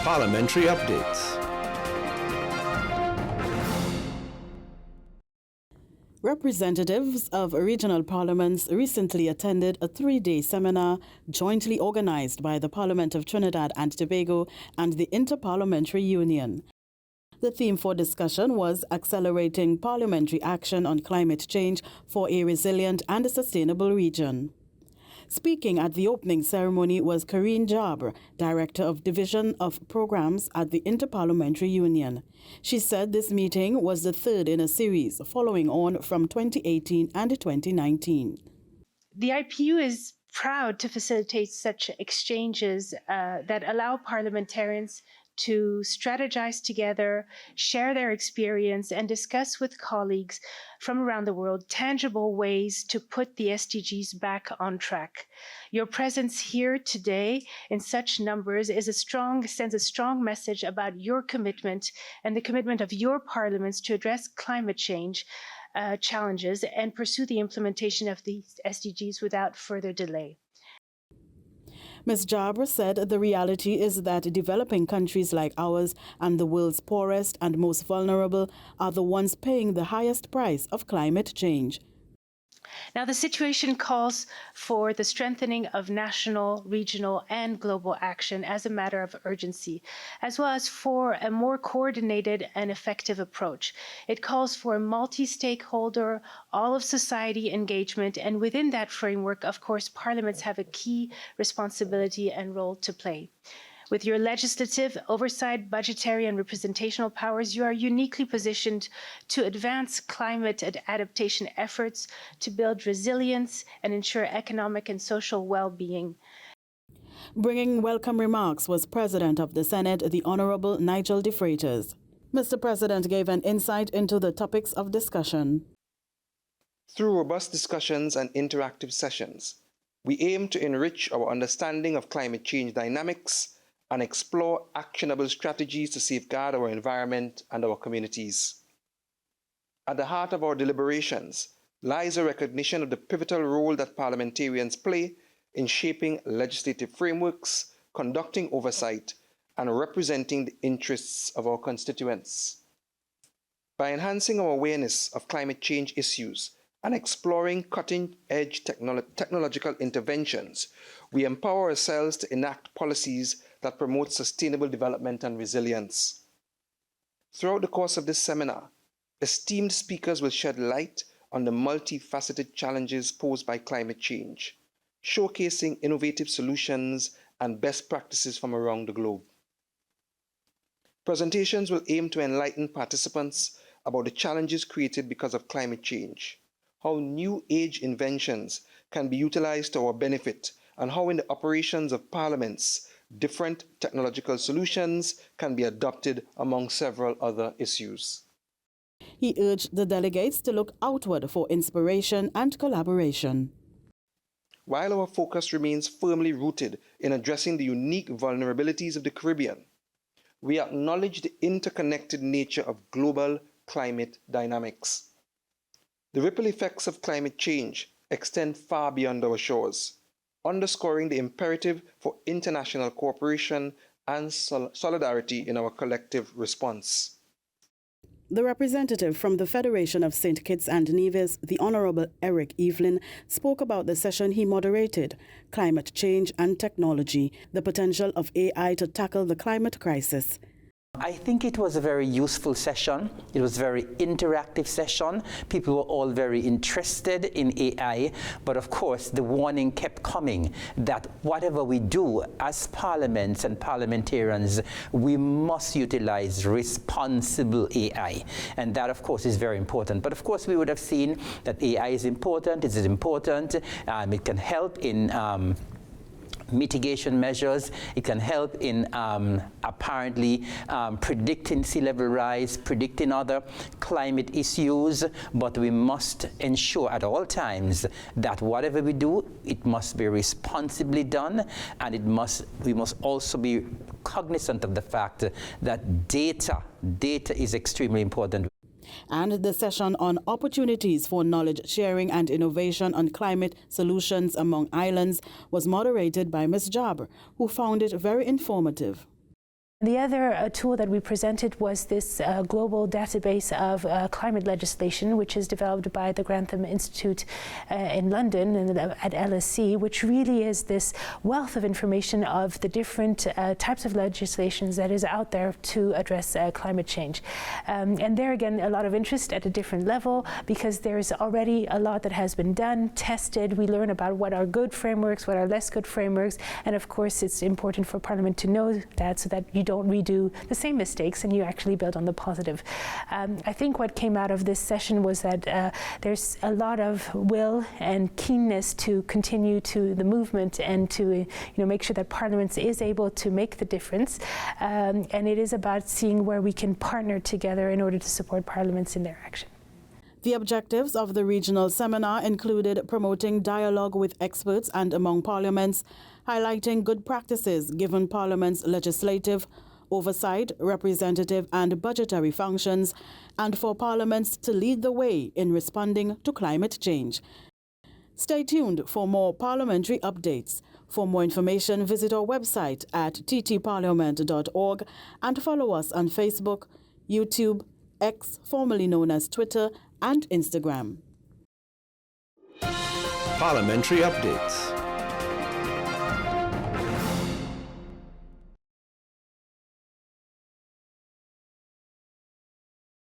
Parliamentary Updates. Representatives of regional parliaments recently attended a 3-day seminar jointly organized by the Parliament of Trinidad and Tobago and the Inter-Parliamentary Union. The theme for discussion was Accelerating Parliamentary Action on Climate Change for a Resilient and Sustainable Region. Speaking at the opening ceremony was Karine Jabr, Director of Division of Programs at the Inter-Parliamentary Union. She said this meeting was the third in a series following on from 2018 and 2019. The IPU is proud to facilitate such exchanges that allow parliamentarians to strategize together, share their experience, and discuss with colleagues from around the world tangible ways to put the SDGs back on track. Your presence here today in such numbers sends a strong message about your commitment and the commitment of your parliaments to address climate change challenges and pursue the implementation of these SDGs without further delay. Ms. Jabr said the reality is that developing countries like ours and the world's poorest and most vulnerable are the ones paying the highest price of climate change. Now, the situation calls for the strengthening of national, regional, and global action as a matter of urgency, as well as for a more coordinated and effective approach. It calls for multi-stakeholder, all-of-society engagement, and within that framework, of course, parliaments have a key responsibility and role to play. With your legislative, oversight, budgetary, and representational powers, you are uniquely positioned to advance climate adaptation efforts, to build resilience, and ensure economic and social well-being. Bringing welcome remarks was President of the Senate, the Honorable Nigel De Freitas. Mr. President gave an insight into the topics of discussion. Through robust discussions and interactive sessions, we aim to enrich our understanding of climate change dynamics and explore actionable strategies to safeguard our environment and our communities. At the heart of our deliberations lies a recognition of the pivotal role that parliamentarians play in shaping legislative frameworks, conducting oversight, and representing the interests of our constituents. By enhancing our awareness of climate change issues and exploring cutting-edge technological interventions, we empower ourselves to enact policies that promote sustainable development and resilience. Throughout the course of this seminar, esteemed speakers will shed light on the multifaceted challenges posed by climate change, showcasing innovative solutions and best practices from around the globe. Presentations will aim to enlighten participants about the challenges created because of climate change, how new age inventions can be utilized to our benefit, and how in the operations of parliaments, different technological solutions can be adopted among several other issues. He urged the delegates to look outward for inspiration and collaboration. While our focus remains firmly rooted in addressing the unique vulnerabilities of the Caribbean, we acknowledge the interconnected nature of global climate dynamics. The ripple effects of climate change extend far beyond our shores, underscoring the imperative for international cooperation and solidarity in our collective response. The representative from the Federation of St. Kitts and Nevis, the Honorable Eric Evelyn, spoke about the session he moderated, Climate Change and Technology, the potential of AI to tackle the climate crisis. I think it was a very useful session. It was a very interactive session. People were all very interested in AI, but of course the warning kept coming that whatever we do as parliaments and parliamentarians, we must utilize responsible AI. And that of course is very important. But of course we would have seen that AI is important, it can help in mitigation measures. It can help in apparently predicting sea level rise, predicting other climate issues, but we must ensure at all times that whatever we do, it must be responsibly done, and we must also be cognizant of the fact that data is extremely important. And the session on opportunities for knowledge sharing and innovation on climate solutions among islands was moderated by Ms. Jabr, who found it very informative. The other tool that we presented was this global database of climate legislation, which is developed by the Grantham Institute in London and at LSE, which really is this wealth of information of the different types of legislations that is out there to address climate change. And there again, a lot of interest at a different level, because there's already a lot that has been done, tested. We learn about what are good frameworks, what are less good frameworks, and of course it's important for Parliament to know that, so that you don't redo the same mistakes and you actually build on the positive. I think what came out of this session was that there's a lot of will and keenness to continue to the movement and to make sure that Parliament is able to make the difference. And it is about seeing where we can partner together in order to support Parliaments in their action. The objectives of the regional seminar included promoting dialogue with experts and among parliaments, highlighting good practices given Parliament's legislative, oversight, representative and budgetary functions, and for parliaments to lead the way in responding to climate change. Stay tuned for more parliamentary updates. For more information, visit our website at ttparliament.org and follow us on Facebook, YouTube, X, formerly known as Twitter, and Instagram. Parliamentary updates.